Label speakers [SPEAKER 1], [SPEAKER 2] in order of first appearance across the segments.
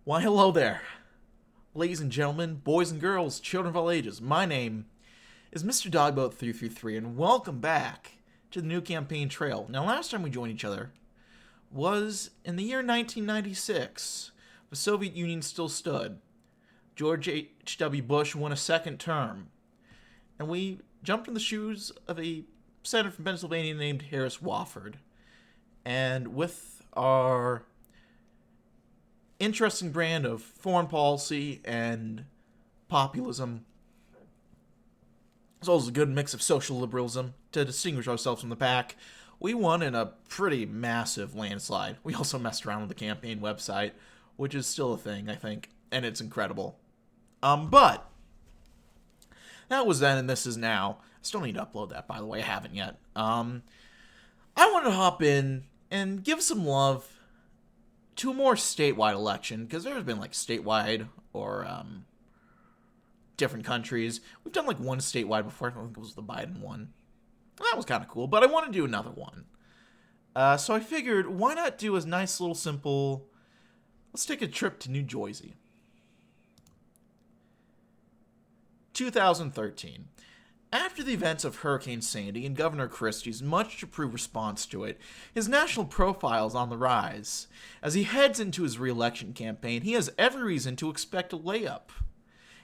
[SPEAKER 1] Why, hello there, ladies and gentlemen, boys and girls, children of all ages. My name is Mr. Dogboat333, and welcome back to the new campaign trail. Now, last time we joined each other was in the year 1996. The Soviet Union still stood. George H.W. Bush won a second term, and we jumped in the shoes of a senator from Pennsylvania named Harris Wofford. And with our interesting brand of foreign policy and populism, as well as a good mix of social liberalism to distinguish ourselves from the pack, we won in a pretty massive landslide. We also messed around with the campaign website, which is still a thing, I think, and it's incredible. But that was then and this is now. I still need to upload that, by the way. I haven't yet. I wanted to hop in and give some love to a more statewide election, because there's been like statewide or different countries. We've done like one statewide before. I think it was the Biden one. That was kind of cool, but I want to do another one. So I figured, why not do a nice little simple, let's take a trip to New Jersey. 2013. After the events of Hurricane Sandy and Governor Christie's much-approved response to it, his national profile is on the rise. As he heads into his re-election campaign, he has every reason to expect a layup.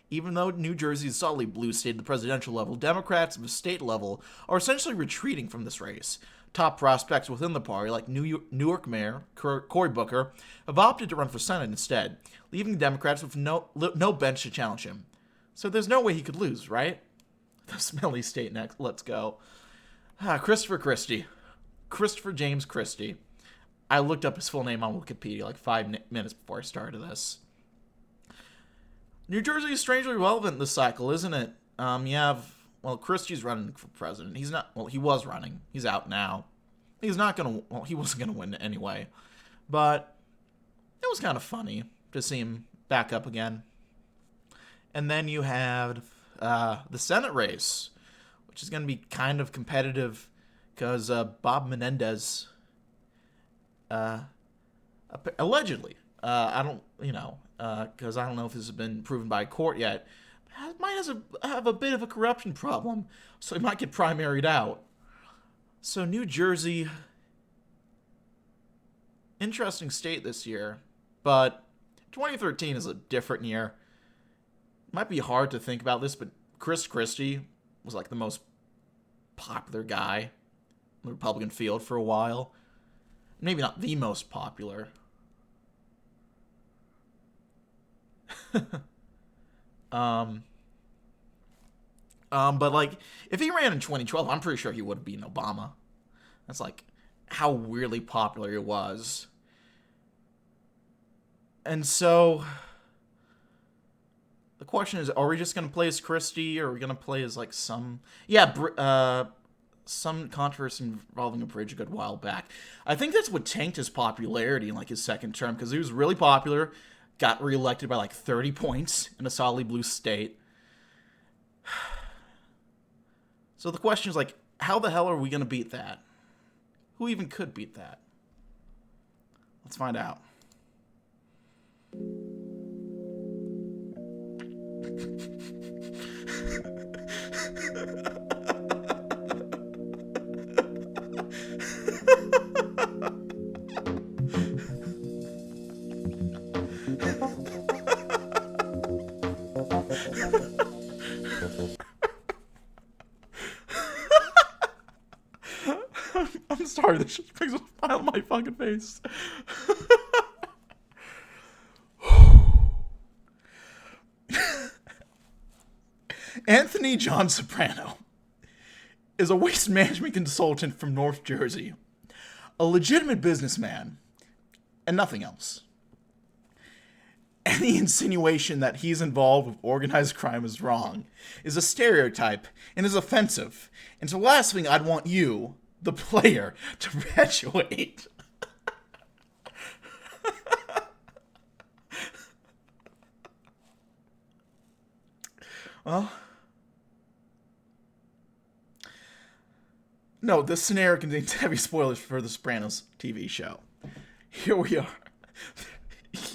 [SPEAKER 1] Even though New Jersey is solidly blue state at the presidential level, Democrats at the state level are essentially retreating from this race. Top prospects within the party, like Newark Mayor Cory Booker, have opted to run for Senate instead, leaving Democrats with no bench to challenge him. So there's no way he could lose, right? The smelly state next. Let's go. Christopher Christie. Christopher James Christie. I looked up his full name on Wikipedia like 5 minutes before I started this. New Jersey is strangely relevant this cycle, isn't it? Christie's running for president. He was running. He's out now. He wasn't going to win anyway. But it was kind of funny to see him back up again. And then you have the Senate race, which is going to be kind of competitive because Bob Menendez, allegedly, because I don't know if this has been proven by court yet, might have a bit of a corruption problem, so he might get primaried out. So New Jersey, interesting state this year, but 2013 is a different year. It might be hard to think about this, but Chris Christie was like the most popular guy in the Republican field for a while. Maybe not the most popular. But like, if he ran in 2012, I'm pretty sure he would have beaten Obama. That's like how weirdly popular he was. And so the question is, are we just going to play as Christie, or are we going to play as like some controversy involving a bridge a good while back? I think that's what tanked his popularity in like his second term, because he was really popular, got reelected by like 30 points in a solidly blue state. So the question is like, how the hell are we going to beat that? Who even could beat that? Let's find out. I'm sorry, this just brings a smile on my fucking face. Anthony John Soprano is a waste management consultant from North Jersey, a legitimate businessman, and nothing else. Any insinuation that he's involved with organized crime is wrong, is a stereotype, and is offensive. And so the last thing I'd want you, the player, to perpetuate. Well, no, this scenario contains heavy spoilers for The Sopranos TV show. Here we are.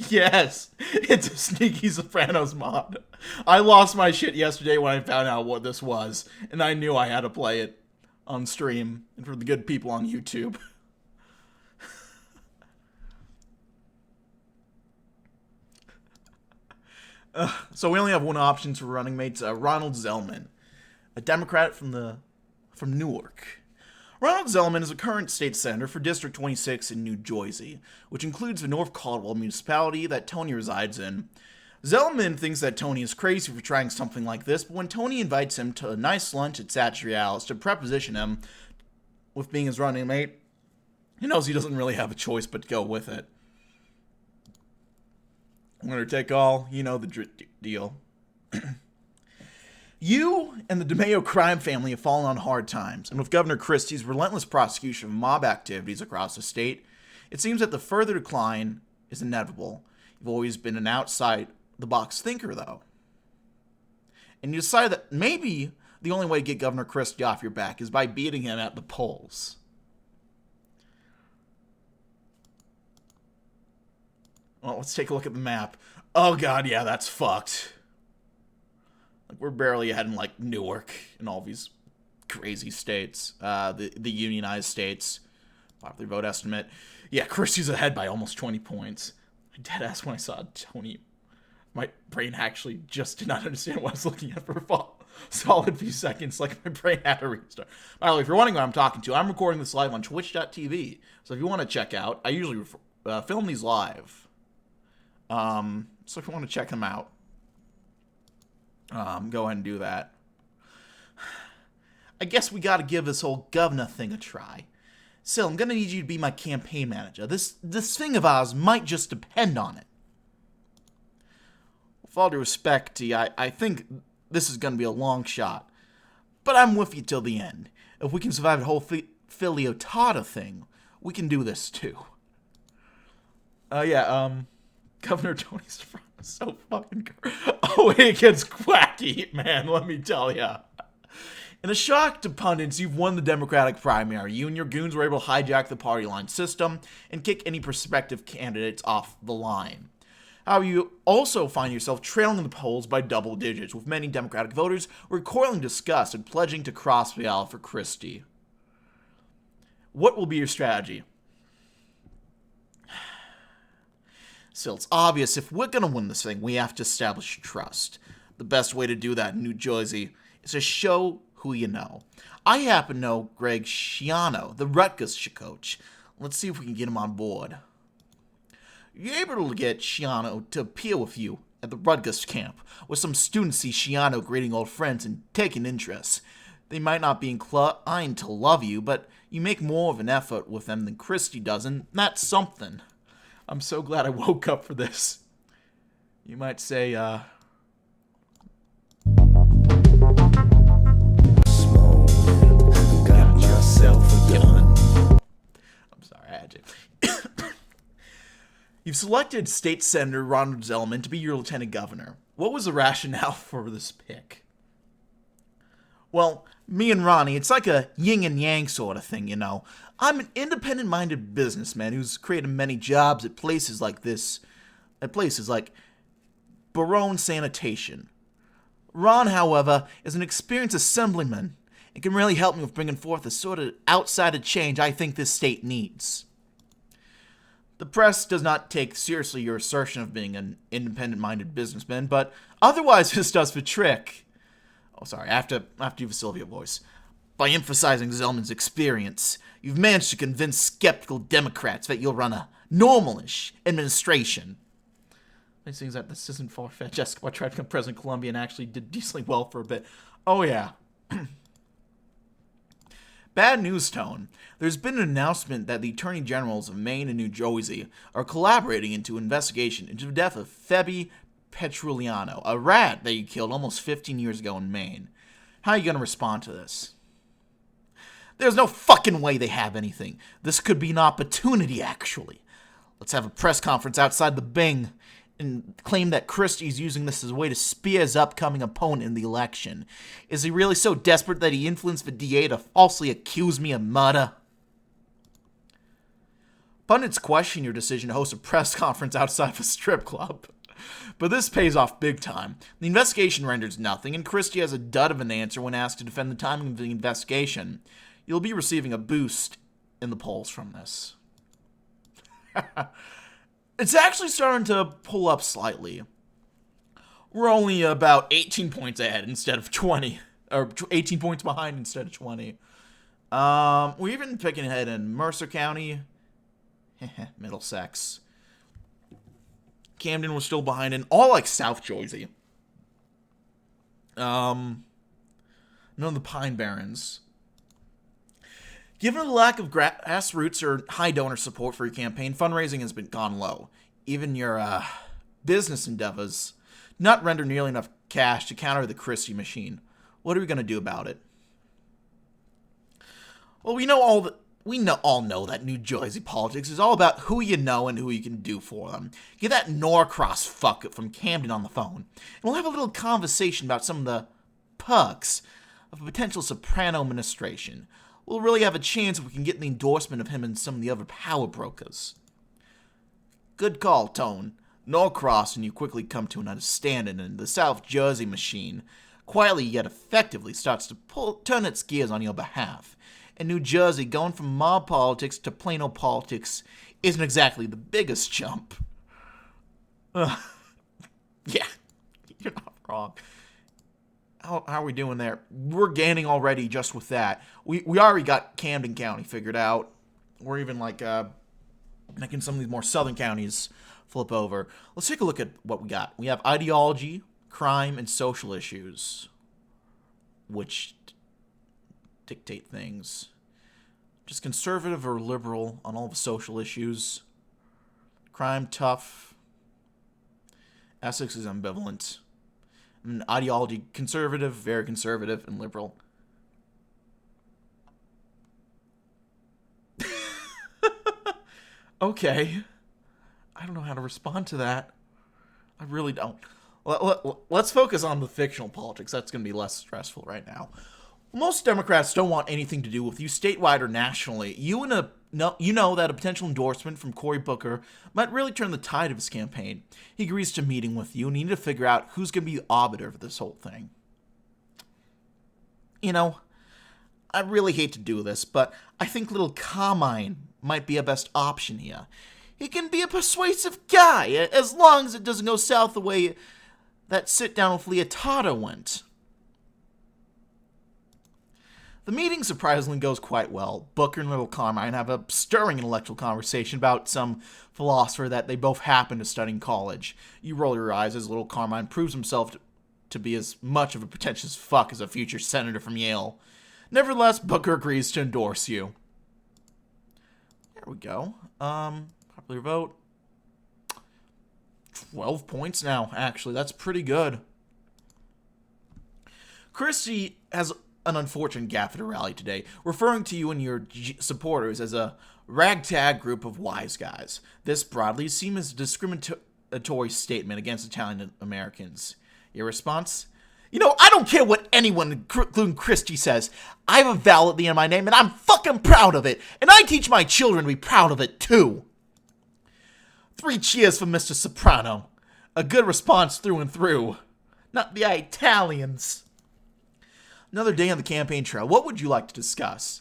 [SPEAKER 1] Yes, it's a Sneaky Sopranos mod. I lost my shit yesterday when I found out what this was, and I knew I had to play it on stream and for the good people on YouTube. So we only have one option for running mates, Ronald Zellman, a Democrat from Newark. Ronald Zellman is a current state senator for District 26 in New Jersey, which includes the North Caldwell municipality that Tony resides in. Zellman thinks that Tony is crazy for trying something like this, but when Tony invites him to a nice lunch at Sacrificial to preposition him with being his running mate, he knows he doesn't really have a choice but to go with it. Winner take all, you know the deal. You and the DeMaio crime family have fallen on hard times, and with Governor Christie's relentless prosecution of mob activities across the state, it seems that the further decline is inevitable. You've always been an outside-the-box thinker, though. And you decided that maybe the only way to get Governor Christie off your back is by beating him at the polls. Well, let's take a look at the map. Oh god, yeah, that's fucked. Like, we're barely ahead in, like, Newark and all these crazy states. The unionized states. Popular vote estimate. Yeah, Christie's ahead by almost 20 points. I deadass when I saw Tony. My brain actually just did not understand what I was looking at for a solid few seconds. Like, my brain had to restart. By the way, if you're wondering what I'm talking to, I'm recording this live on twitch.tv. So if you want to check out, I usually film these live. So if you want to check them out, go ahead and do that. I guess we gotta give this whole governor thing a try. Sil, I'm gonna need you to be my campaign manager. This thing of ours might just depend on it. With all due respect to you, I think this is gonna be a long shot. But I'm with you till the end. If we can survive the whole Filio-Tata thing, we can do this too. Governor Tony Soprano is so fucking good. Oh, it gets quacky, man, let me tell ya. In a shock to pundits, you've won the Democratic primary. You and your goons were able to hijack the party line system and kick any prospective candidates off the line. However, you also find yourself trailing in the polls by double digits, with many Democratic voters recoiling disgust and pledging to cross the aisle for Christie. What will be your strategy? So it's obvious if we're going to win this thing, we have to establish trust. The best way to do that in New Jersey is to show who you know. I happen to know Greg Schiano, the Rutgers coach. Let's see if we can get him on board. You're able to get Schiano to appear with you at the Rutgers camp, where some students see Schiano greeting old friends and taking interest. They might not be inclined to love you, but you make more of an effort with them than Christie does, and that's something. I'm so glad I woke up for this. You might say, got yourself a gun. I'm sorry, I had to. You've selected State Senator Ronald Zellman to be your lieutenant governor. What was the rationale for this pick? Well, me and Ronnie, it's like a yin and yang sort of thing, you know. I'm an independent-minded businessman who's created many jobs at places like this, at places like Barone Sanitation. Ron, however, is an experienced assemblyman and can really help me with bringing forth the sort of outsider change I think this state needs. The press does not take seriously your assertion of being an independent-minded businessman, but otherwise this does the trick. Oh, sorry, I have to do the Sylvia voice. By emphasizing Zellman's experience, you've managed to convince skeptical Democrats that you'll run a normal-ish administration. It seems that this isn't far-fetched. Jessica tried to become President of Colombia and actually did decently well for a bit. Oh, yeah. Bad news, Tone. There's been an announcement that the Attorney Generals of Maine and New Jersey are collaborating into an investigation into the death of Febby Petruliano, a rat that you killed almost 15 years ago in Maine. How are you going to respond to this? There's no fucking way they have anything. This could be an opportunity, actually. Let's have a press conference outside the Bing and claim that Christie's using this as a way to spear his upcoming opponent in the election. Is he really so desperate that he influenced the DA to falsely accuse me of murder? Pundits question your decision to host a press conference outside of a strip club. But this pays off big time. The investigation renders nothing, and Christie has a dud of an answer when asked to defend the timing of the investigation. You'll be receiving a boost in the polls from this. It's actually starting to pull up slightly. We're only about 18 points ahead instead of 20. Or 18 points behind instead of 20. We're even picking ahead in Mercer County. Middlesex. Camden was still behind in all like South Jersey. None of the Pine Barrens. Given the lack of grassroots or high donor support for your campaign, fundraising has gone low. Even your business endeavors not render nearly enough cash to counter the Christie machine. What are we going to do about it? Well, we all know that New Jersey politics is all about who you know and who you can do for them. Get that Norcross fuck from Camden on the phone, and we'll have a little conversation about some of the perks of a potential Soprano administration. We'll really have a chance if we can get the endorsement of him and some of the other power brokers. Good call, Tone. Norcross and you quickly come to an understanding, and the South Jersey machine quietly yet effectively starts to turn its gears on your behalf. In New Jersey, going from mob politics to plain old politics isn't exactly the biggest jump. Yeah, you're not wrong. How are we doing there? We're gaining already just with that. We already got Camden County figured out. We're even making some of these more southern counties flip over. Let's take a look at what we got. We have ideology, crime, and social issues, which dictate things. Just conservative or liberal on all the social issues. Crime, tough. Essex is ambivalent. And ideology, conservative, very conservative, and liberal. Okay. I don't know how to respond to that. I really don't. Let's focus on the fictional politics. That's going to be less stressful right now. Most Democrats don't want anything to do with you, statewide or nationally. You know that a potential endorsement from Cory Booker might really turn the tide of his campaign. He agrees to meeting with you, and you need to figure out who's going to be the arbiter of this whole thing. I really hate to do this, but I think little Carmine might be a best option here. He can be a persuasive guy, as long as it doesn't go south the way that sit-down with Leotardo went. The meeting surprisingly goes quite well. Booker and little Carmine have a stirring intellectual conversation about some philosopher that they both happen to study in college. You roll your eyes as little Carmine proves himself to be as much of a pretentious fuck as a future senator from Yale. Nevertheless, Booker agrees to endorse you. There we go. Popular vote. 12 points now, actually. That's pretty good. Christie has an unfortunate gaffe at a rally today, referring to you and your supporters as a ragtag group of wise guys. This broadly seems as a discriminatory statement against Italian Americans. Your response? I don't care what anyone, including Christie, says. I have a vowel at the end of my name, and I'm fucking proud of it. And I teach my children to be proud of it, too. 3 cheers for Mr. Soprano. A good response through and through. Not the Italians. Another day on the campaign trail. What would you like to discuss?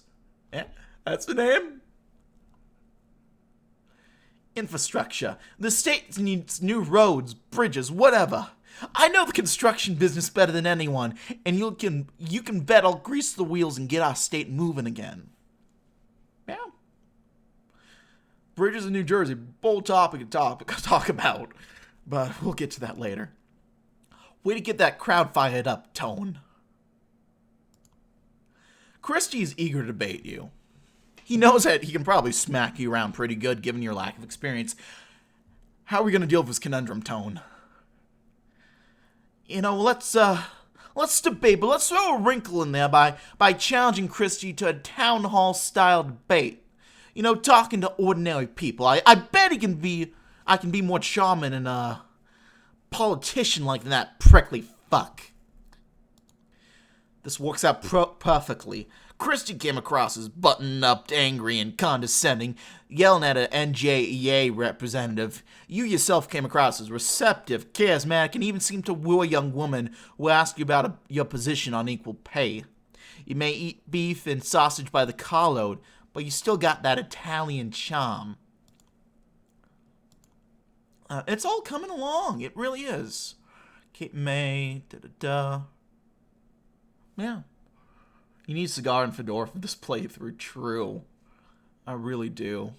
[SPEAKER 1] That's the name. Infrastructure. The state needs new roads, bridges, whatever. I know the construction business better than anyone, and you can bet I'll grease the wheels and get our state moving again. Yeah. Bridges in New Jersey, bold topic to talk about, but we'll get to that later. Way to get that crowd fired up, Tone. Christie is eager to debate you. He knows that he can probably smack you around pretty good given your lack of experience. How are we going to deal with this conundrum, Tone? Let's debate, but let's throw a wrinkle in there by challenging Christie to a town hall style debate. Talking to ordinary people. I bet I can be more charming and a politician like that prickly fuck. This works out perfectly. Christie came across as buttoned-up, angry, and condescending, yelling at an NJEA representative. You yourself came across as receptive, charismatic, and even seemed to woo a young woman who asked you about your position on equal pay. You may eat beef and sausage by the carload, but you still got that Italian charm. It's all coming along. It really is. Cape May, da-da-da. Yeah. You need cigar and fedora for this playthrough, true. I really do.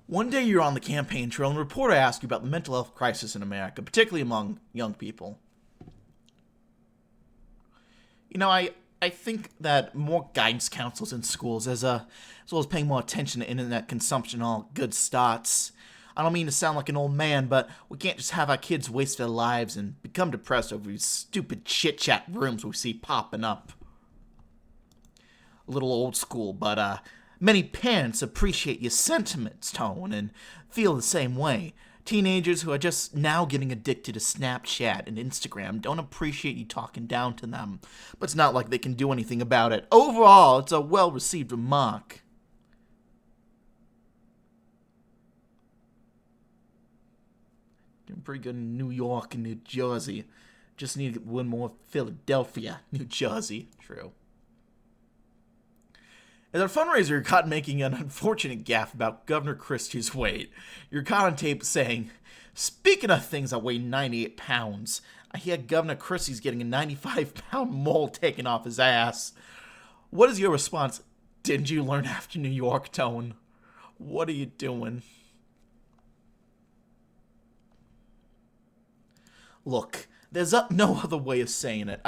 [SPEAKER 1] One day you're on the campaign trail and a reporter asks you about the mental health crisis in America, particularly among young people. You know, I think that more guidance counselors in schools, as well as paying more attention to internet consumption, all good starts. I don't mean to sound like an old man, but we can't just have our kids waste their lives and become depressed over these stupid chit-chat rooms we see popping up. A little old school, but many parents appreciate your sentiments, Tone, and feel the same way. Teenagers who are just now getting addicted to Snapchat and Instagram don't appreciate you talking down to them, but it's not like they can do anything about it. Overall, it's a well-received remark. Doing pretty good in New York and New Jersey. Just need to get one more Philadelphia, New Jersey. True. As a fundraiser, you're caught making an unfortunate gaffe about Governor Christie's weight. You're caught on tape saying, "Speaking of things that weigh 98 pounds, I hear Governor Christie's getting a 95-pound mole taken off his ass." What is your response? Didn't you learn after New York, Tone? What are you doing? Look, there's no other way of saying it.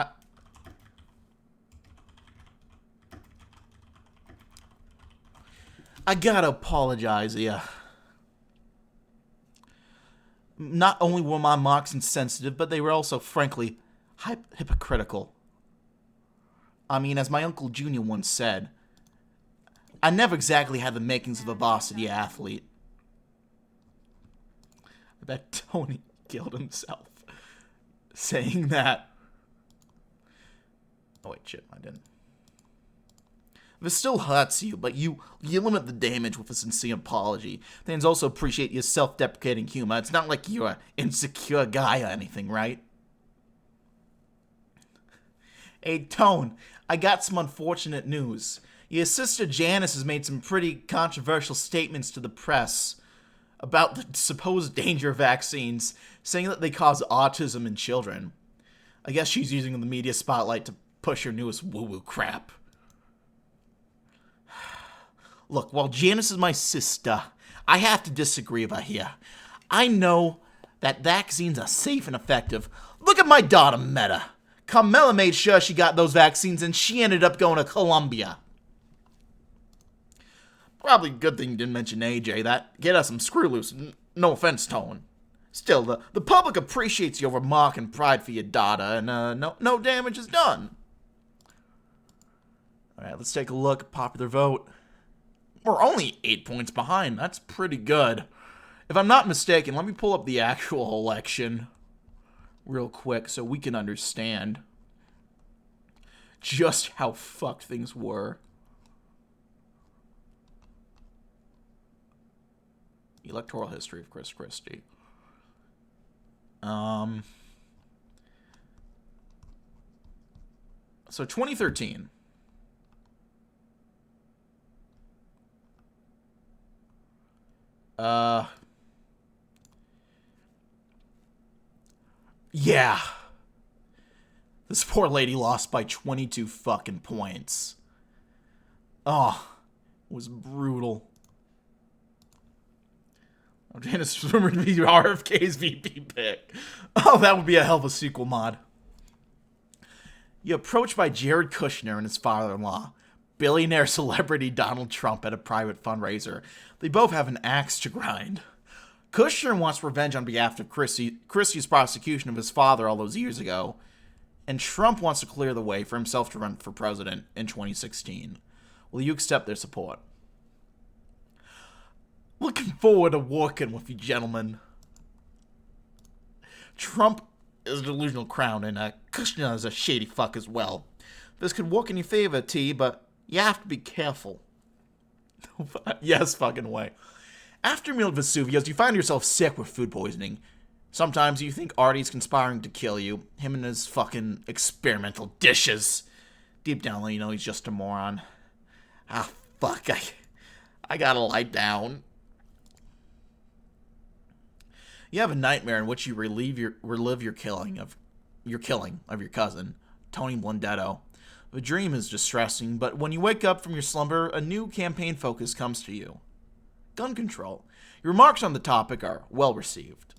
[SPEAKER 1] I gotta apologize, yeah. Not only were my marks insensitive, but they were also, frankly, hypocritical. I mean, as my Uncle Junior once said, I never exactly had the makings of a varsity athlete. I bet Tony killed himself saying that. Oh, wait, shit, I didn't. If it still hurts you, but you limit the damage with a sincere apology, fans also appreciate your self-deprecating humor. It's not like you're an insecure guy or anything, right? Hey, Tone, I got some unfortunate news. Your sister Janice has made some pretty controversial statements to the press about the supposed danger of vaccines, saying that they cause autism in children. I guess she's using the media spotlight to push her newest woo-woo crap. Look, while Janice is my sister, I have to disagree with her here. I know that vaccines are safe and effective. Look at my daughter, Meta. Carmela made sure she got those vaccines, and she ended up going to Columbia. Probably a good thing you didn't mention AJ. That get us some screw loose. No offense, Tone. Still, the public appreciates your remark and pride for your daughter, and no damage is done. Alright, let's take a look at popular vote. We're only 8 points behind. That's pretty good. If I'm not mistaken, let me pull up the actual election real quick so we can understand just how fucked things were. Electoral history of Chris Christie. So 2013. Yeah. This poor lady lost by 22 fucking points. Oh, it was brutal. Oh, Janice is rumored to be RFK's VP pick. Oh, that would be a hell of a sequel mod. You're approached by Jared Kushner and his father-in-law, billionaire celebrity Donald Trump, at a private fundraiser. They both have an axe to grind. Kushner wants revenge on behalf of Christie's prosecution of his father all those years ago, and Trump wants to clear the way for himself to run for president in 2016. Will you accept their support? Looking forward to working with you, gentlemen. Trump is a delusional crown, and Kushner is a shady fuck as well. This could work in your favor, T, but you have to be careful. Yes, fucking way. After a meal at Vesuvius, you find yourself sick with food poisoning. Sometimes you think Artie's conspiring to kill you, him and his fucking experimental dishes. Deep down, you know he's just a moron. Ah, fuck, I gotta lie down. You have a nightmare in which you relive your killing of your cousin, Tony Blundetto. The dream is distressing, but when you wake up from your slumber, a new campaign focus comes to you. Gun control. Your remarks on the topic are well received.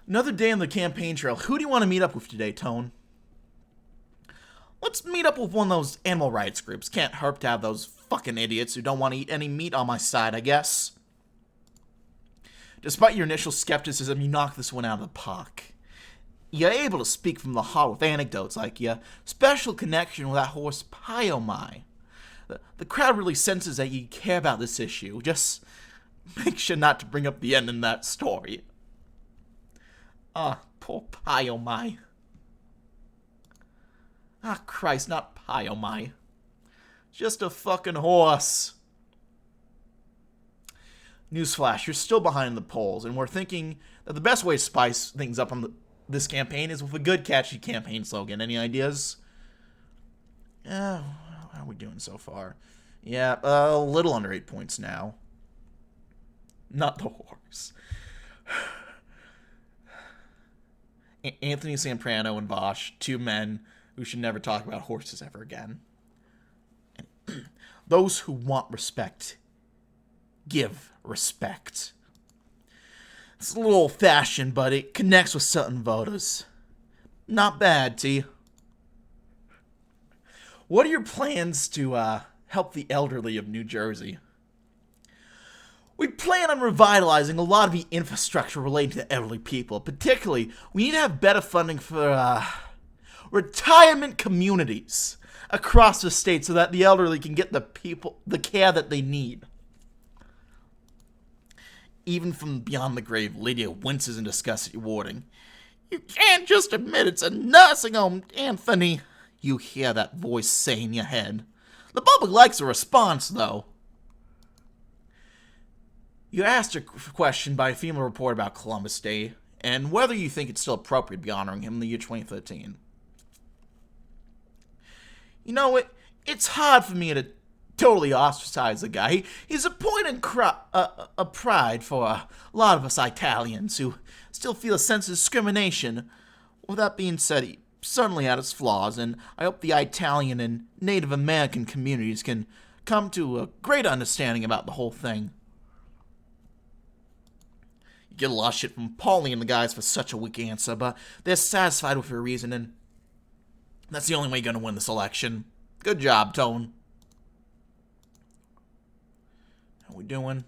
[SPEAKER 1] Another day on the campaign trail. Who do you want to meet up with today, Tone? Let's meet up with one of those animal rights groups. Can't hurt to have those fucking idiots who don't want to eat any meat on my side, I guess. Despite your initial skepticism, you knock this one out of the park. You're able to speak from the heart with anecdotes like your special connection with that horse Pyomai. The crowd really senses that you care about this issue. Just make sure not to bring up the end in that story. Ah, poor Pyomai. Ah, Christ, not Pyomai. Just a fucking horse. Newsflash, you're still behind the polls, and we're thinking that the best way to spice things up on this campaign is with a good, catchy campaign slogan. Any ideas? How are we doing so far? Yeah, a little under 8 points now. Not the horse. Anthony Samprano and Bosch, two men who should never talk about horses ever again. Those who want respect give respect. It's a little old-fashioned, but it connects with certain voters. Not bad, T. What are your plans to help the elderly of New Jersey? We plan on revitalizing a lot of the infrastructure related to elderly people. Particularly, we need to have better funding for retirement communities across the state so that the elderly can get the care that they need. Even from beyond the grave, Lydia winces in disgust at your wording. You can't just admit it's a nursing home, Anthony. You hear that voice say in your head. The public likes a response, though. You're asked a question by a female reporter about Columbus Day, and whether you think it's still appropriate to be honoring him in the year 2013. You know, it's hard for me to totally ostracize the guy. He's a point of pride for a lot of us Italians who still feel a sense of discrimination. With that being said, he certainly had its flaws, and I hope the Italian and Native American communities can come to a great understanding about the whole thing. You get a lot of shit from Paulie and the guys for such a weak answer, but they're satisfied with your reason, and that's the only way you're going to win this election. Good job, Tone. How we doing?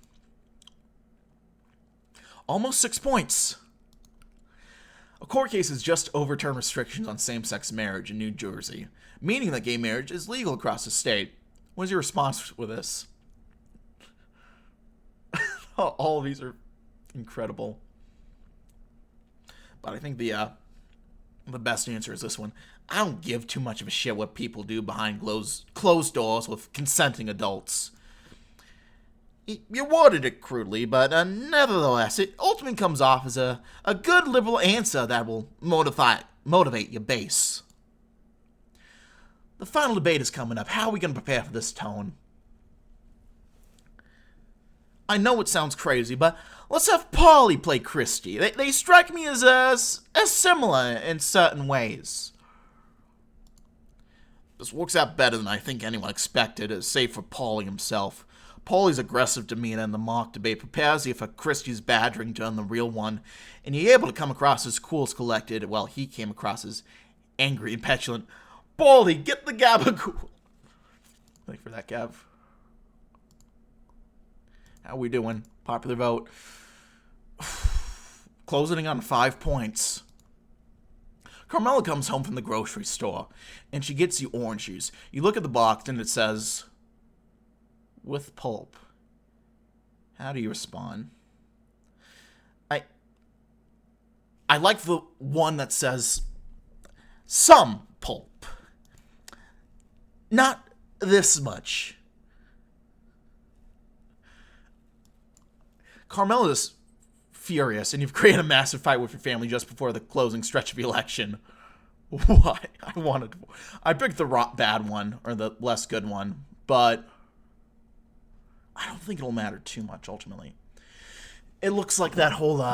[SPEAKER 1] Almost 6 points. A court case has just overturned restrictions on same-sex marriage in New Jersey, meaning that gay marriage is legal across the state. What is your response with this? All of these are incredible. But I think the best answer is this one. I don't give too much of a shit what people do behind closed doors with consenting adults. You worded it crudely, but nevertheless, it ultimately comes off as a good liberal answer that will motivate your base. The final debate is coming up. How are we going to prepare for this, Tone? I know it sounds crazy, but let's have Paulie play Christie. They strike me as similar in certain ways. This works out better than I think anyone expected, save for Paulie himself. Paulie's aggressive demeanor in the mock debate prepares you for Christie's badgering to the real one, and you're able to come across as cool as collected, while he came across as angry and petulant. Paulie, get the gabagool! Thank you for that, Gav. How we doing? Popular vote. Closing on 5 points. Carmela comes home from the grocery store, and she gets you orange juice. You look at the box, and it says, with pulp. How do you respond? I like the one that says, some pulp. Not this much. Carmela's furious, and you've created a massive fight with your family just before the closing stretch of the election. Why? I picked the bad one, or the less good one, but I don't think it'll matter too much, ultimately. It looks like that whole,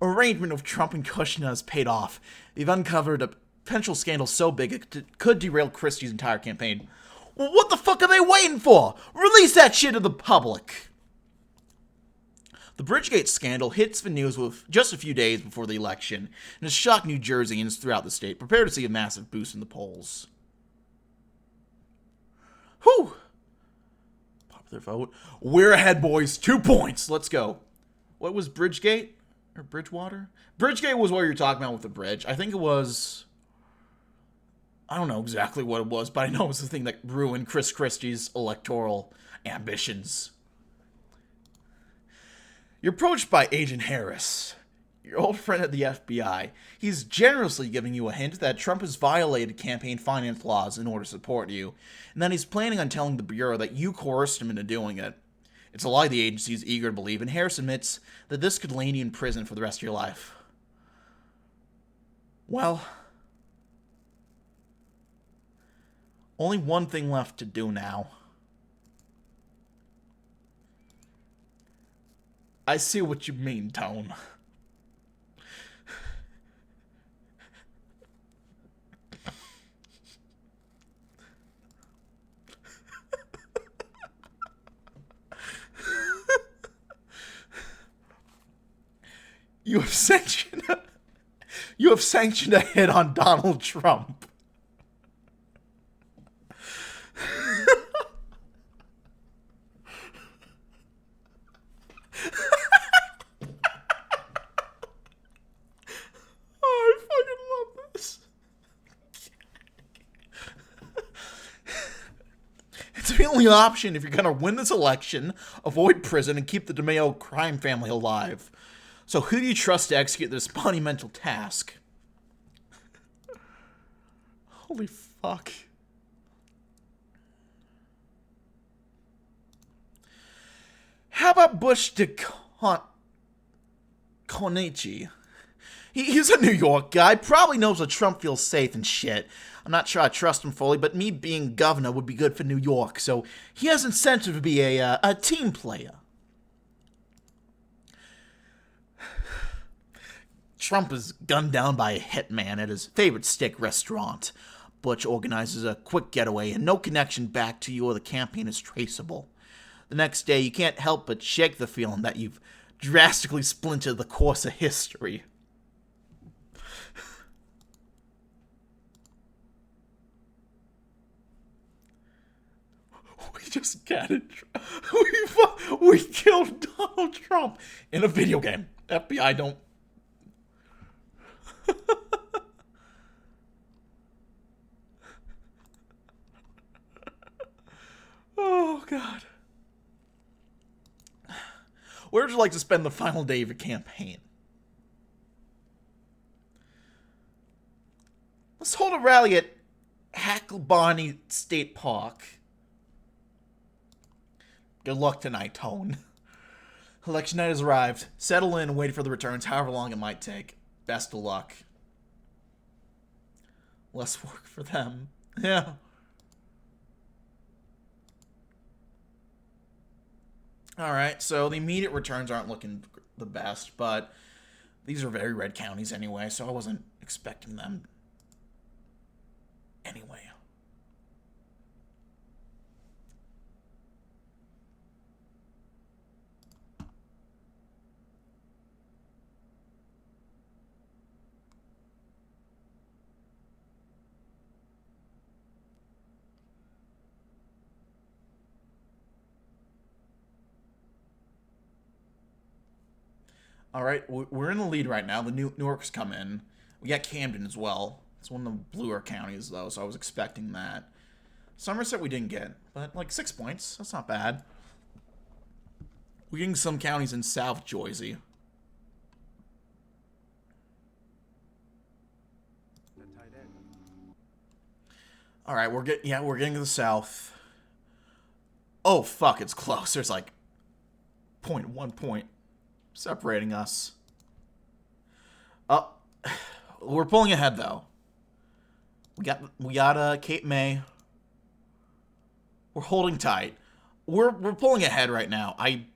[SPEAKER 1] arrangement of Trump and Kushner has paid off. They've uncovered a potential scandal so big it could derail Christie's entire campaign. Well, what the fuck are they waiting for? Release that shit to the public! The Bridgegate scandal hits the news with just a few days before the election and has shocked New Jerseyans throughout the state. Prepare to see a massive boost in the polls. Whew! Popular vote. We're ahead, boys. 2 points. Let's go. What was Bridgegate? Or Bridgewater? Bridgegate was what you're talking about with the bridge. I think it was... I don't know exactly what it was, but I know it was the thing that ruined Chris Christie's electoral ambitions. You're approached by Agent Harris, your old friend at the FBI. He's generously giving you a hint that Trump has violated campaign finance laws in order to support you, and that he's planning on telling the Bureau that you coerced him into doing it. It's a lie the agency is eager to believe, and Harris admits that this could land you in prison for the rest of your life. Well, only one thing left to do now. I see what you mean, Tone. You have sanctioned a hit on Donald Trump. It's the only option if you're going to win this election, avoid prison, and keep the DeMeo crime family alive. So who do you trust to execute this monumental task? Holy fuck. How about Bush Konichi? He's a New York guy, probably knows that Trump feels safe and shit. I'm not sure I trust him fully, but me being governor would be good for New York, so he has incentive to be a team player. Trump is gunned down by a hitman at his favorite steak restaurant. Butch organizes a quick getaway, and no connection back to you or the campaign is traceable. The next day, you can't help but shake the feeling that you've drastically splintered the course of history. We just got it. We killed Donald Trump in a video game. FBI don't... Oh, God. Where would you like to spend the final day of your campaign? Let's hold a rally at Hacklebonny State Park. Good luck tonight, Tone. Election night has arrived. Settle in and wait for the returns, however long it might take. Best of luck. Less work for them. Yeah. Alright, so the immediate returns aren't looking the best, but these are very red counties anyway, so I wasn't expecting them anyway. All right, we're in the lead right now. The Newark's come in. We got Camden as well. It's one of the bluer counties, though, so I was expecting that. Somerset we didn't get, but like 6 points. That's not bad. We're getting some counties in South Jersey. All right, we're getting to the south. Oh fuck, it's close. There's like 0.1 point separating us. We're pulling ahead though. We got Cape May. We're holding tight. We're pulling ahead right now. I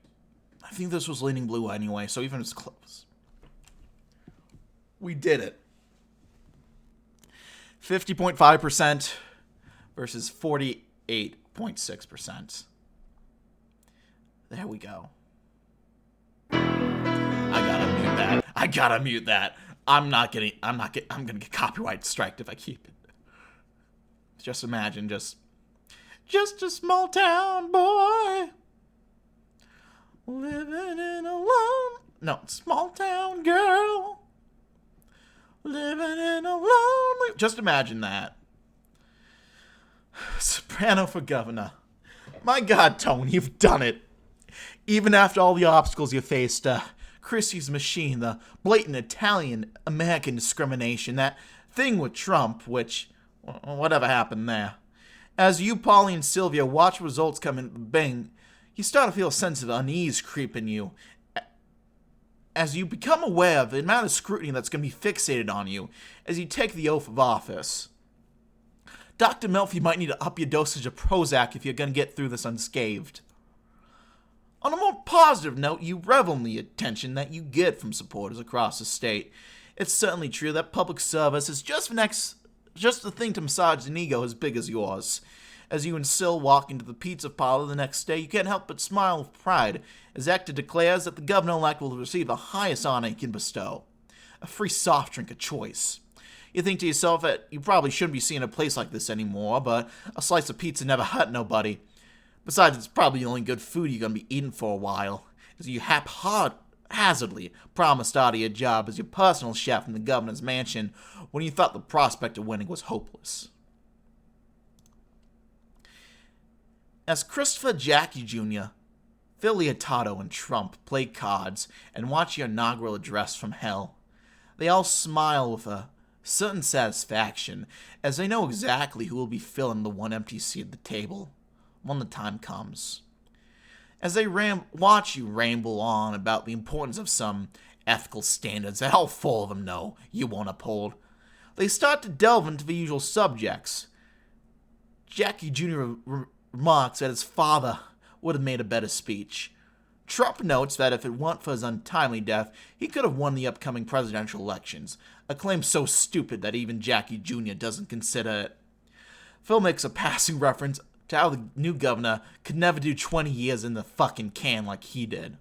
[SPEAKER 1] think this was leaning blue anyway, so even if it's close, we did it. 50.5% versus 48.6%. There we go. I gotta mute that. I'm gonna get copyright striked if I keep it. Just imagine, just a small town boy living in a small town girl living in a lonely. Just imagine that. Soprano for governor. My God, Tone, you've done it. Even after all the obstacles you faced, Christie's machine, the blatant Italian-American discrimination, that thing with Trump, which, whatever happened there. As you, Polly, and Sylvia watch results come in bang, you start to feel a sense of unease creeping you. As you become aware of the amount of scrutiny that's going to be fixated on you as you take the oath of office. Dr. Melfi might need to up your dosage of Prozac if you're going to get through this unscathed. On a more positive note, you revel in the attention that you get from supporters across the state. It's certainly true that public service is just the thing to massage an ego as big as yours. As you and Syl walk into the pizza parlor the next day, you can't help but smile with pride as Hector declares that the governor-elect will receive the highest honor he can bestow. A free soft drink of choice. You think to yourself that you probably shouldn't be seeing a place like this anymore, but a slice of pizza never hurt nobody. Besides, it's probably the only good food you're going to be eating for a while, as you haphazardly promised Artie a job as your personal chef in the governor's mansion when you thought the prospect of winning was hopeless. As Christopher Jackie Jr., Phil Leotardo, and Trump play cards and watch your inaugural address from hell, they all smile with a certain satisfaction as they know exactly who will be filling the one empty seat at the table when the time comes. As they watch you ramble on about the importance of some ethical standards that all four of them know you won't uphold, they start to delve into the usual subjects. Jackie Jr. remarks that his father would have made a better speech. Trump notes that if it weren't for his untimely death, he could have won the upcoming presidential elections, a claim so stupid that even Jackie Jr. doesn't consider it. Phil makes a passing reference to how the new governor could never do 20 years in the fucking can like he did.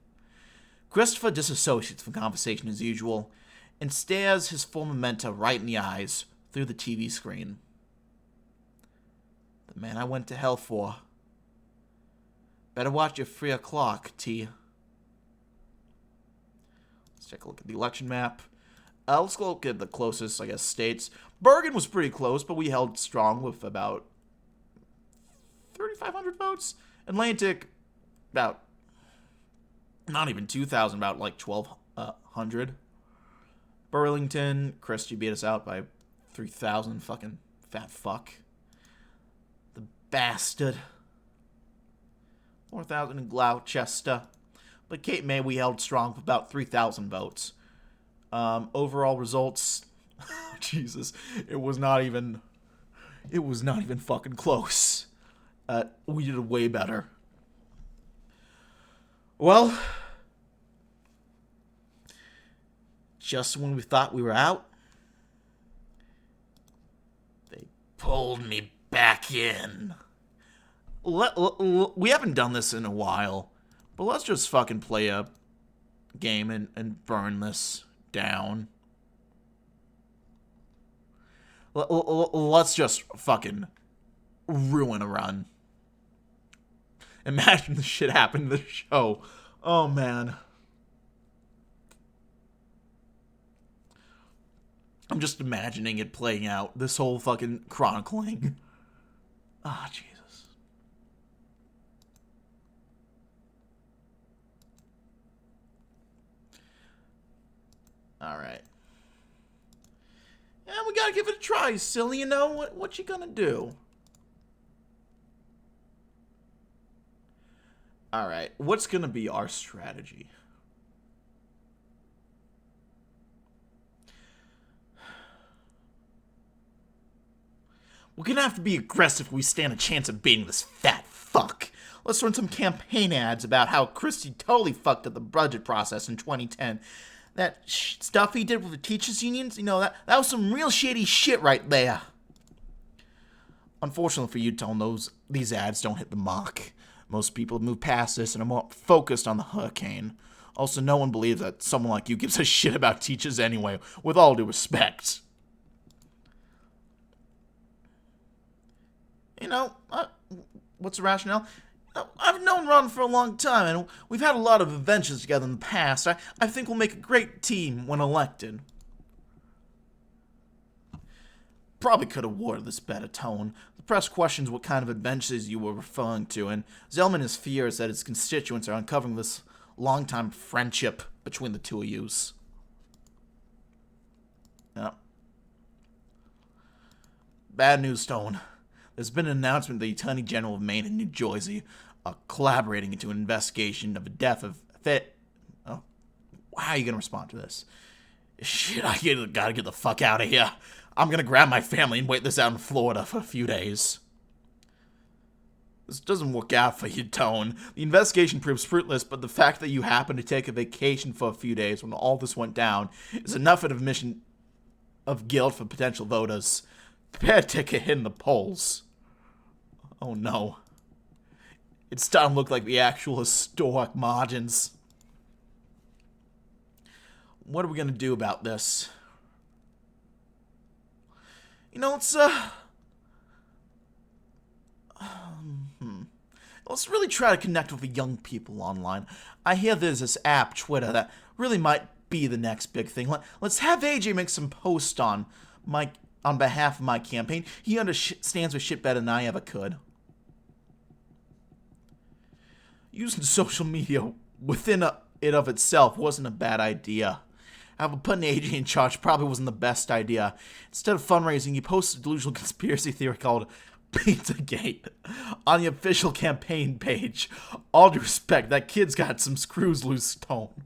[SPEAKER 1] Christopher disassociates from conversation as usual and stares his former mentor right in the eyes through the TV screen. The man I went to hell for. Better watch your 3 o'clock, T. Let's take a look at the election map. Let's look at the closest, states. Bergen was pretty close, but we held strong with about 3,500 votes. Atlantic, about not even 2,000, about 1,200. Burlington, Christie beat us out by 3,000. Fucking fat fuck. The bastard. 4,000 in Gloucester. But Cape May, we held strong with about 3,000 votes. Overall results, Jesus, it was not even fucking close. We did way better. Well, just when we thought we were out, they pulled me back in. We haven't done this in a while, but let's just fucking play a game and burn this down. Let's just fucking ruin a run. Imagine the shit happened to the show. Oh, man. I'm just imagining it playing out. This whole fucking chronicling. Ah, Jesus. Alright. Yeah, we gotta give it a try, silly. You know, what you gonna do? Alright, what's gonna be our strategy? We're gonna have to be aggressive if we stand a chance of beating this fat fuck. Let's run some campaign ads about how Christie totally fucked up the budget process in 2010. That stuff he did with the teachers' unions, you know, that was some real shady shit right there. Unfortunately for you, Tone, these ads don't hit the mark. Most people have moved past this and are more focused on the hurricane. Also, no one believes that someone like you gives a shit about teachers anyway, with all due respect. You know, what's the rationale? I've known Ron for a long time, and we've had a lot of adventures together in the past. I think we'll make a great team when elected. Probably could have worded this better, Tone. The press questions what kind of adventures you were referring to, and Zellman has fears that his constituents are uncovering this long-time friendship between the two of yous. Yeah. Bad news, Tone. There's been an announcement that the Attorney General of Maine and New Jersey are collaborating into an investigation of the death of Oh, how are you gonna respond to this? Shit, I gotta get the fuck out of here. I'm gonna grab my family and wait this out in Florida for a few days. This doesn't work out for you, Tone. The investigation proves fruitless, but the fact that you happened to take a vacation for a few days when all this went down is enough of an admission of guilt for potential voters. Prepare to get hit in the polls. Oh no. It's starting to look like the actual historic margins. What are we gonna do about this? You know, let's really try to connect with the young people online. I hear there's this app, Twitter, that really might be the next big thing. Let's have AJ make some posts on behalf of my campaign. He understands this shit better than I ever could. Using social media within it of itself wasn't a bad idea. However, putting AJ in charge probably wasn't the best idea. Instead of fundraising, he posted a delusional conspiracy theory called Pizzagate on the official campaign page. All due respect, that kid's got some screws loose, Tone.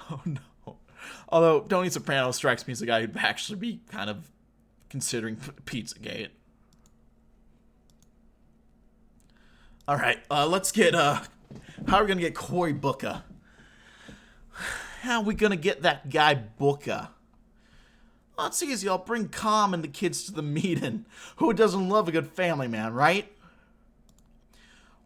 [SPEAKER 1] Oh no. Although Tony Soprano strikes me as a guy who'd actually be kind of considering Pizzagate. Alright, let's get, how are we gonna get Cory Booker? How are we gonna get that guy Booker? Well, it's easy. I'll bring Calm and the kids to the meeting. Who doesn't love a good family man, right?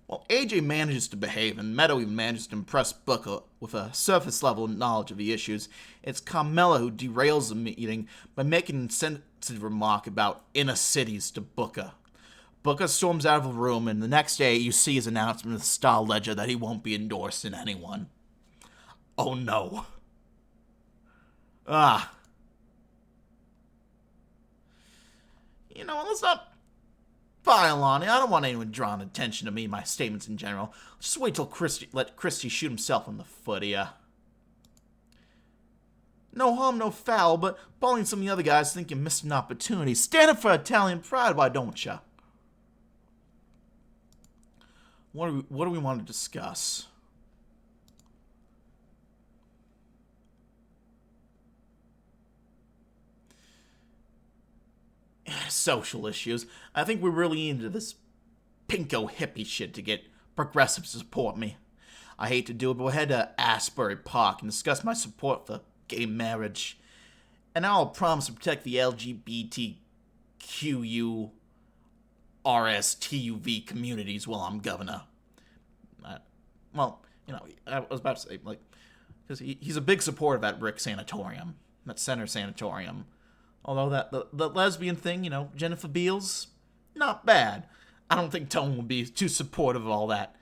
[SPEAKER 1] Well, AJ manages to behave, and Meadow even manages to impress Booker with a surface-level knowledge of the issues. It's Carmela who derails the meeting by making an insensitive remark about inner cities to Booker. Booker storms out of the room, and the next day you see his announcement in the Star Ledger that he won't be endorsing anyone. Oh no. You know, let's not pile on it. I don't want anyone drawing attention to me and my statements in general. Just wait till let Christie shoot himself in the foot here. No harm, no foul, but Paulie and some of the other guys think you missed an opportunity. Stand up for Italian pride, why don't ya? What do we want to discuss? Social issues. I think we're really into this pinko hippie shit to get progressives to support me. I hate to do it, but we'll head to Asbury Park and discuss my support for gay marriage. And I'll promise to protect the LGBTQU RSTUV communities while I'm governor. Well, you know, I was about to say, like, because he's a big supporter of that Rick Sanatorium, that Center Sanatorium. Although the lesbian thing, you know, Jennifer Beals, not bad. I don't think Tone will be too supportive of all that,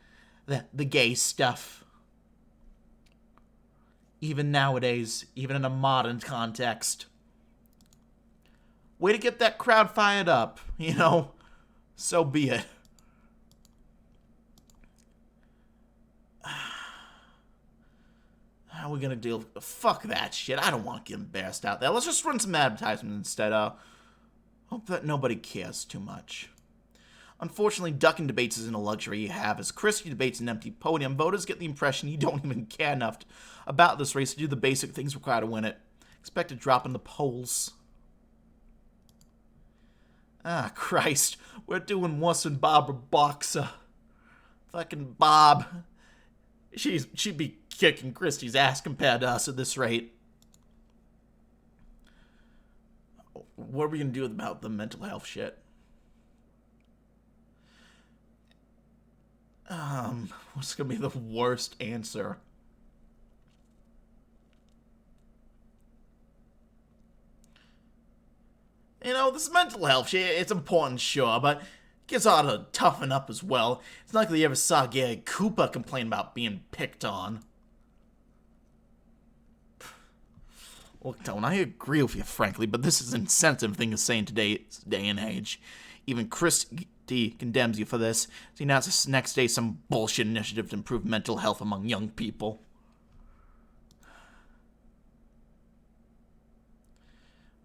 [SPEAKER 1] the gay stuff. Even nowadays, even in a modern context. Way to get that crowd fired up, you know. So be it. How are we gonna deal with fuck that shit? I don't want to get embarrassed out there. Let's just run some advertisements instead. Hope that nobody cares too much. Unfortunately, ducking debates isn't a luxury you have. As Christie debates an empty podium, voters get the impression you don't even care enough about this race to do the basic things required to win it. Expect a drop in the polls. Ah, Christ. We're doing worse than Barbara Boxer. Fucking Bob. She'd be kicking Christie's ass compared to us at this rate. What are we going to do about the mental health shit? What's going to be the worst answer? You know, this mental health shit, it's important, sure, but it gets ought to toughen up as well. It's not like they ever saw Gary Cooper complain about being picked on. Look, Tone, I agree with you, frankly, but this is an insensitive thing to say in today's day and age. Even Christie condemns you for this. He announces next day some bullshit initiative to improve mental health among young people.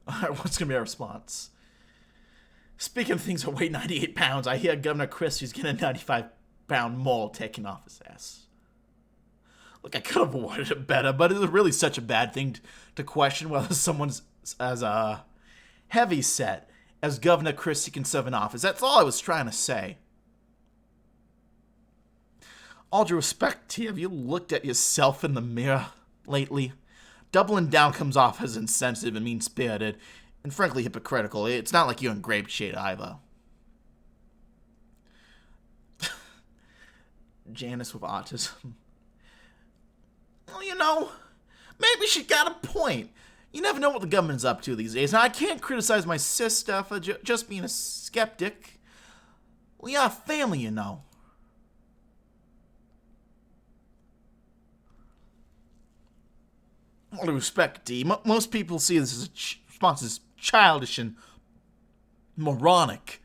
[SPEAKER 1] Alright, what's going to be our response? Speaking of things that weigh 98 pounds, I hear Governor Christie's getting a 95-pound mole taken off his ass. Look, I could have avoided it better, but is it really such a bad thing to question whether someone's as heavy set as Governor Christie can serve in office? That's all I was trying to say. All due respect to you, have you looked at yourself in the mirror lately? Doubling down comes off as insensitive and mean-spirited, and frankly hypocritical. It's not like you're in grape shade either. Janice with autism. Well, you know, maybe she got a point. You never know what the government's up to these days, and I can't criticize my sister for just being a skeptic. We are family, you know. All due respect, D, most people see this as a response as childish and moronic.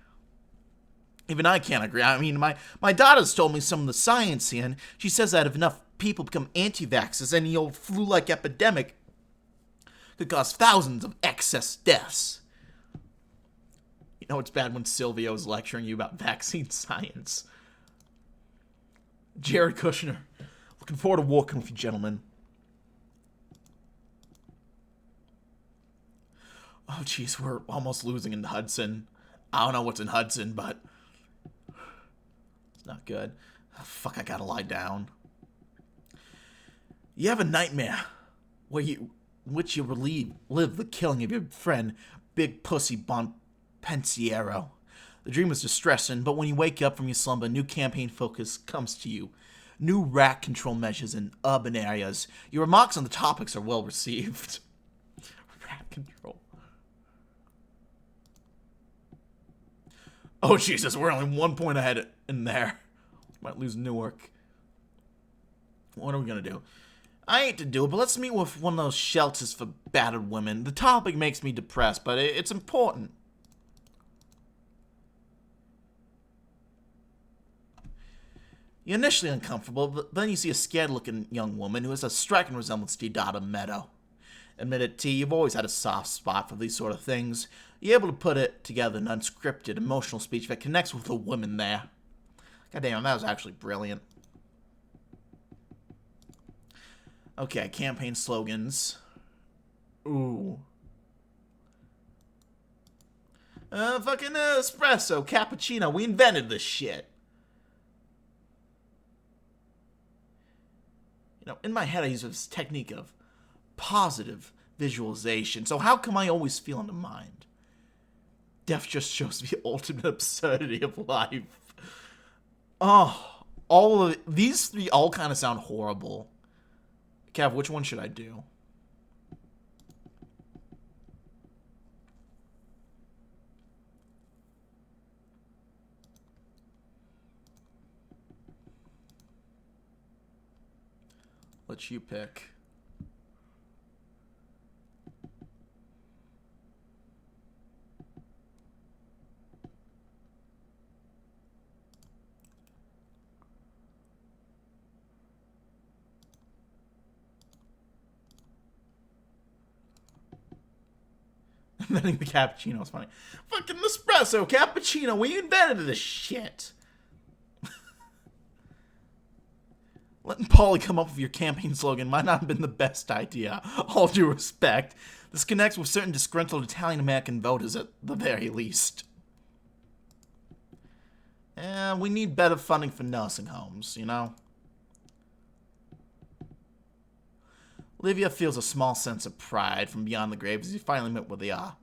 [SPEAKER 1] Even I can't agree. I mean, my daughter's told me some of the science here, and she says that if enough people become anti-vaxxers, any old flu-like epidemic could cause thousands of excess deaths. You know it's bad when Silvio's lecturing you about vaccine science. Jared Kushner, looking forward to working with you, gentlemen. Oh, jeez, we're almost losing in Hudson. I don't know what's in Hudson, but it's not good. Oh, fuck, I gotta lie down. You have a nightmare which you live the killing of your friend, Big Pussy Bon Pensiero. The dream is distressing, but when you wake up from your slumber, a new campaign focus comes to you. New rat control measures in urban areas. Your remarks on the topics are well received. Rat control. Oh, Jesus, we're only 1 point ahead in there. Might lose Newark. What are we gonna do? I hate to do it, but let's meet with one of those shelters for battered women. The topic makes me depressed, but it's important. You're initially uncomfortable, but then you see a scared-looking young woman who has a striking resemblance to your daughter, Meadow. Admit it, T, you've always had a soft spot for these sort of things. You're able to put it together in unscripted, emotional speech that connects with the women there. Goddamn, that was actually brilliant. Okay, campaign slogans. Ooh. Fucking espresso, cappuccino. We invented this shit. You know, in my head I use this technique of positive visualization. So how come I always feel in the mind? Death just shows the ultimate absurdity of life. Oh, all of these three all kind of sound horrible. Kev, which one should I do? Let you pick. Inventing the cappuccino is funny. Fucking espresso. Espresso, cappuccino, we invented this shit. Letting Paulie come up with your campaign slogan might not have been the best idea, all due respect. This connects with certain disgruntled Italian-American voters at the very least. We need better funding for nursing homes, you know? Olivia feels a small sense of pride from beyond the grave as he finally met where they are.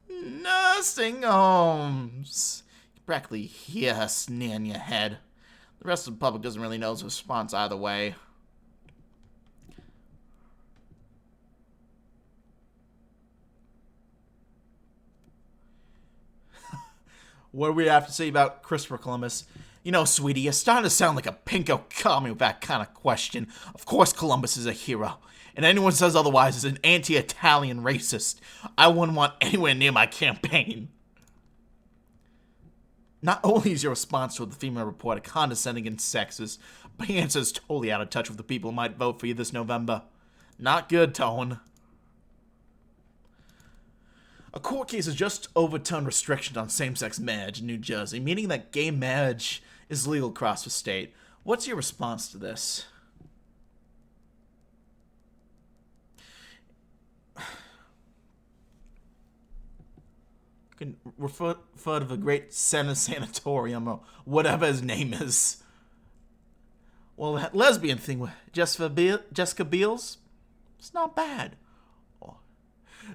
[SPEAKER 1] Nursing homes. You can practically hear her sneer in your head. The rest of the public doesn't really know his response either way. What do we have to say about Christopher Columbus? You know, sweetie, you're starting to sound like a pinko commie with that kind of question. Of course Columbus is a hero. And anyone who says otherwise is an anti-Italian racist. I wouldn't want anywhere near my campaign. Not only is your response to the female reporter condescending and sexist, but your answer is totally out of touch with the people who might vote for you this November. Not good, Tone. A court case has just overturned restrictions on same-sex marriage in New Jersey, meaning that gay marriage is legal across the state. What's your response to this? You can refer to the great sanatorium or whatever his name is. Well, that lesbian thing with Jessica Biel's, it's not bad.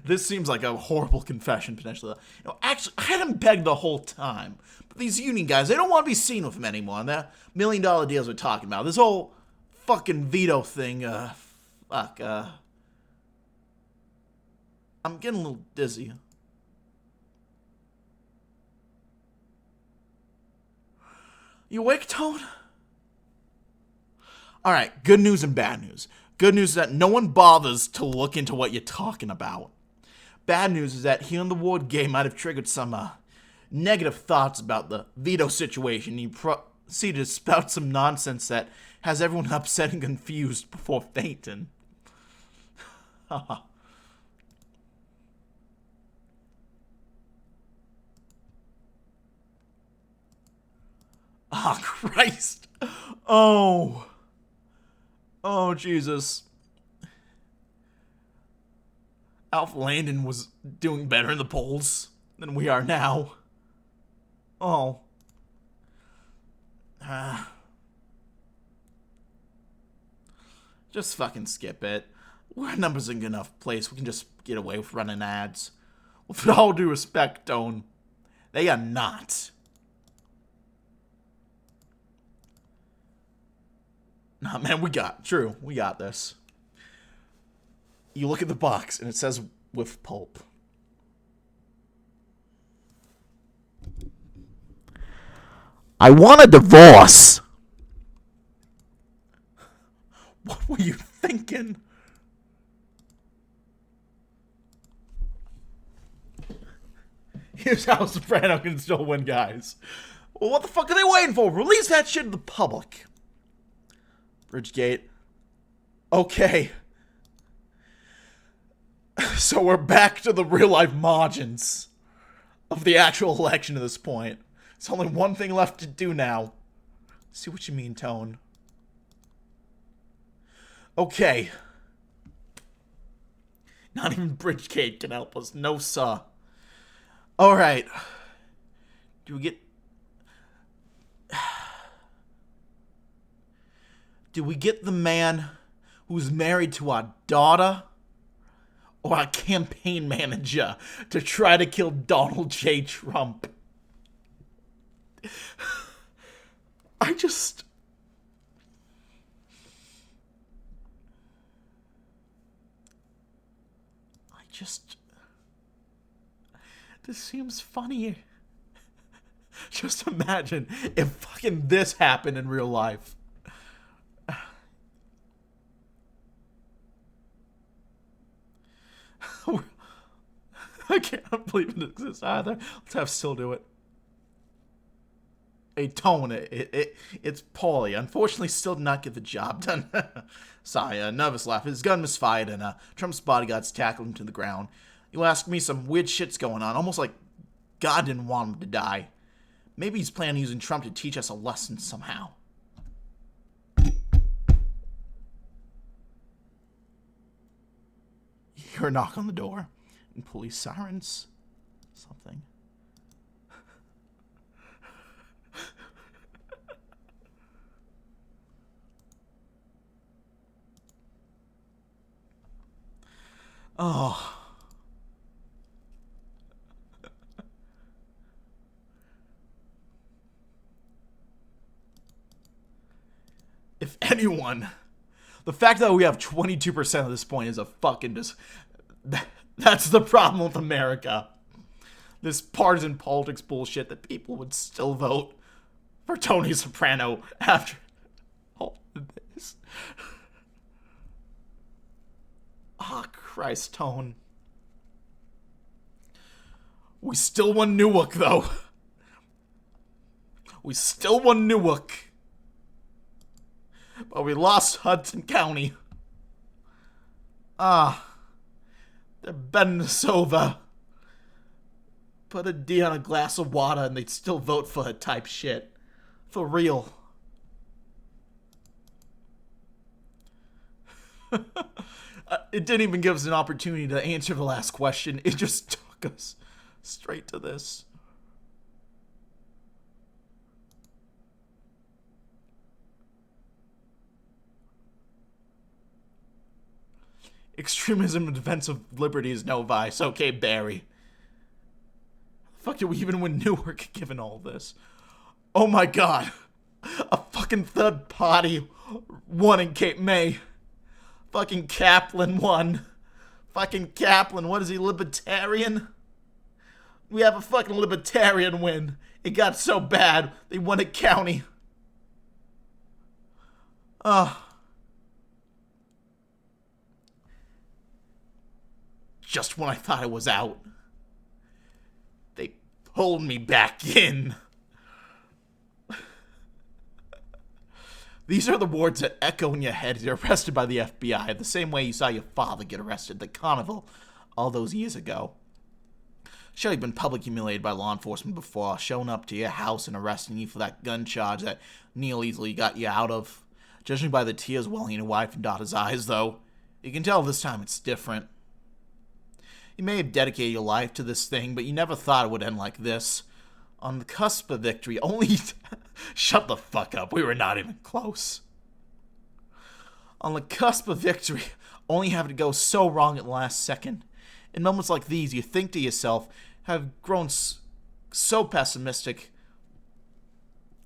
[SPEAKER 1] This seems like a horrible confession, potentially. You know, actually, I had him pegged the whole time. But these union guys, they don't want to be seen with him anymore. And that $1 million deals we're talking about. This whole fucking veto thing, I'm getting a little dizzy. You awake, Tone? Alright, good news and bad news. Good news is that no one bothers to look into what you're talking about. Bad news is that hearing the word gay might have triggered some negative thoughts about the veto situation. You proceeded to spout some nonsense that has everyone upset and confused before fainting. Oh, Christ. Oh, Jesus. Alf Landon was doing better in the polls than we are now. Oh. Just fucking skip it. Our numbers in a good enough place. We can just get away with running ads. With all due respect, Tone, they are not. Nah, man, we got this. You look at the box, and it says with pulp. I want a divorce. What were you thinking? Here's how Soprano can still win, guys. Well, what the fuck are they waiting for? Release that shit to the public. Bridgegate. Okay. So we're back to the real-life margins of the actual election at this point. There's only one thing left to do now. See what you mean, Tone. Okay. Not even Bridgegate can help us. No, sir. Alright. Do we get the man who's married to our daughter? Or a campaign manager to try to kill Donald J. Trump? This seems funny. Just imagine if fucking this happened in real life. I can't believe it exists either. Let's have Still do it. Hey, Tone, it's Paulie. Unfortunately, Still did not get the job done. Sorry, a nervous laugh. His gun misfired, and Trump's bodyguards tackled him to the ground. You ask me, some weird shit's going on. Almost like God didn't want him to die. Maybe he's planning on using Trump to teach us a lesson somehow. You hear a knock on the door, and police sirens. Something. Oh. If anyone, the fact that we have 22% at this point is a fucking just... That's the problem with America. This partisan politics bullshit that people would still vote for Tony Soprano after all of this. Ah, Christ, Tone. We still won Newark, though. We still won Newark. But we lost Hudson County. They're bending us over. Put a D on a glass of water and they'd still vote for it type shit. For real. It didn't even give us an opportunity to answer the last question. It just took us straight to this. Extremism in defense of liberty is no vice. Okay, Barry. The fuck did we even win Newark given all this? Oh my god. A fucking third party won in Cape May. Fucking Kaplan won. Fucking Kaplan, what is he, libertarian? We have a fucking libertarian win. It got so bad, they won a county. Just when I thought I was out, they pulled me back in. These are the words that echo in your head as you're arrested by the FBI, the same way you saw your father get arrested at the carnival all those years ago. Sure, you've been publicly humiliated by law enforcement before, showing up to your house and arresting you for that gun charge that Neil easily got you out of. Judging by the tears welling in your wife and daughter's eyes, though, you can tell this time it's different. You may have dedicated your life to this thing, but you never thought it would end like this. On the cusp of victory, only... Shut the fuck up, we were not even close. On the cusp of victory, only having to go so wrong at the last second. In moments like these, you think to yourself, have grown so pessimistic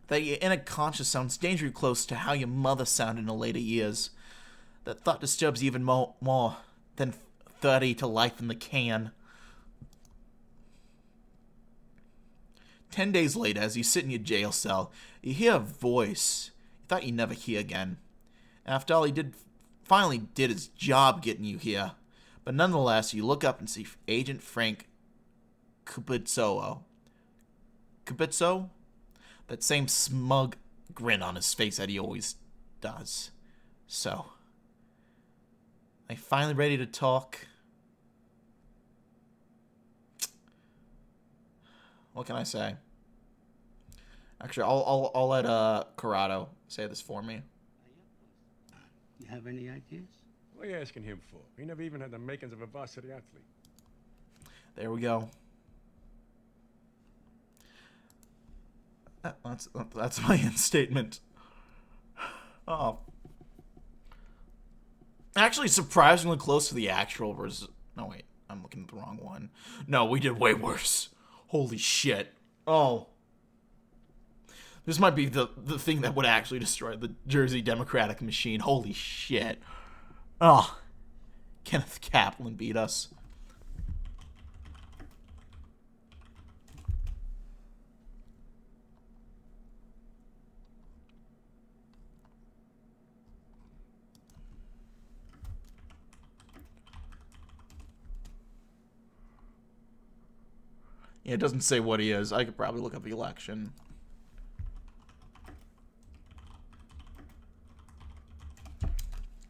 [SPEAKER 1] that your inner conscience sounds dangerously close to how your mother sounded in the later years. That thought disturbs you even more than 30 to life in the can. 10 days later, as you sit in your jail cell, you hear a voice you thought you'd never hear again. After all, he finally did his job getting you here. But nonetheless, you look up and see Agent Frank Capizzo. Capizzo? That same smug grin on his face that he always does. So, are you finally ready to talk? What can I say? Actually, I'll let Corrado say this for me.
[SPEAKER 2] You have any ideas?
[SPEAKER 3] What are you asking him for? He never even had the makings of a varsity athlete.
[SPEAKER 1] There we go. That's my end statement. Oh. Actually, surprisingly close to the actual versus... No, wait. I'm looking at the wrong one. No, we did way worse. Holy shit. Oh. This might be the thing that would actually destroy the Jersey Democratic machine. Holy shit. Oh. Kenneth Kaplan beat us. Yeah, it doesn't say what he is. I could probably look up the election.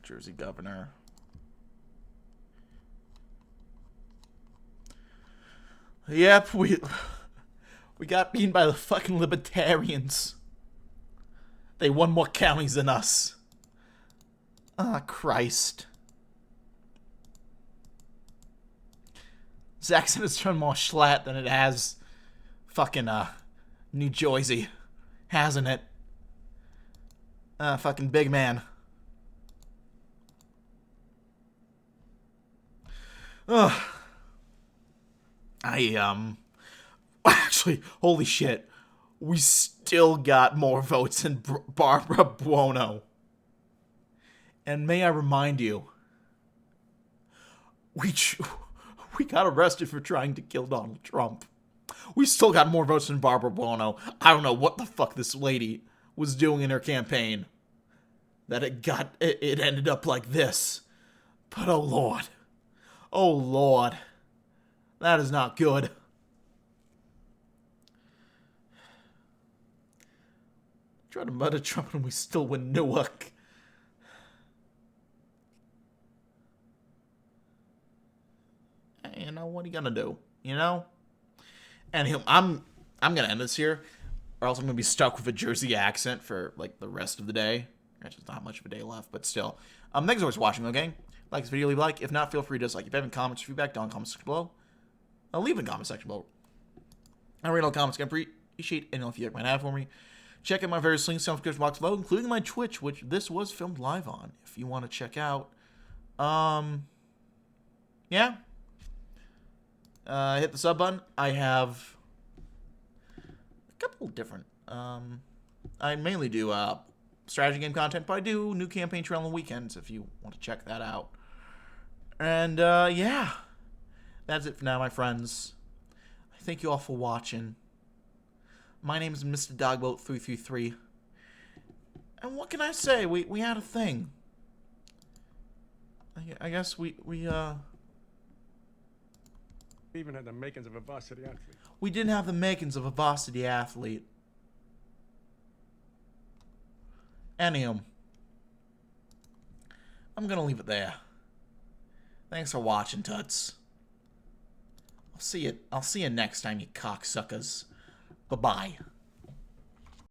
[SPEAKER 1] Jersey governor. Yep, We got beaten by the fucking libertarians. They won more counties than us. Ah, Christ. This accent has turned more schlatt than it has fucking, New Jersey. Hasn't it? Fucking big man. Ugh. Actually, holy shit. We still got more votes than Barbara Buono. And may I remind you, we got arrested for trying to kill Donald Trump. We still got more votes than Barbara Buono. I don't know what the fuck this lady was doing in her campaign that it ended up like this. But oh lord. Oh lord. That is not good. Try to murder Trump and we still win Newark. You know, what are you gonna do? You know? And I'm gonna end this here, or else I'm gonna be stuck with a Jersey accent for like the rest of the day. Actually, there's not much of a day left, but still. Thanks for watching, okay? Like this video, leave a like. If not, feel free to dislike. If you have any comments or feedback, down in the comment section below. I'll leave in the comment section below. I read all comments. I appreciate any if you might have for me. Check out my various links down in the description box below, including my Twitch, which this was filmed live on. If you want to check out, yeah. Hit the sub button. I have a couple different, I mainly do, strategy game content, but I do new campaign trail on the weekends if you want to check that out. And, yeah. That's it for now, my friends. I thank you all for watching. My name is Mr. Dogboat333. And what can I say? We had a thing. I guess we
[SPEAKER 3] Even had the makings of a varsity athlete.
[SPEAKER 1] We didn't have the makings of a varsity athlete. Anywho, I'm gonna leave it there. Thanks for watching, Tuts. I'll see you next time, you cocksuckers. Bye-bye.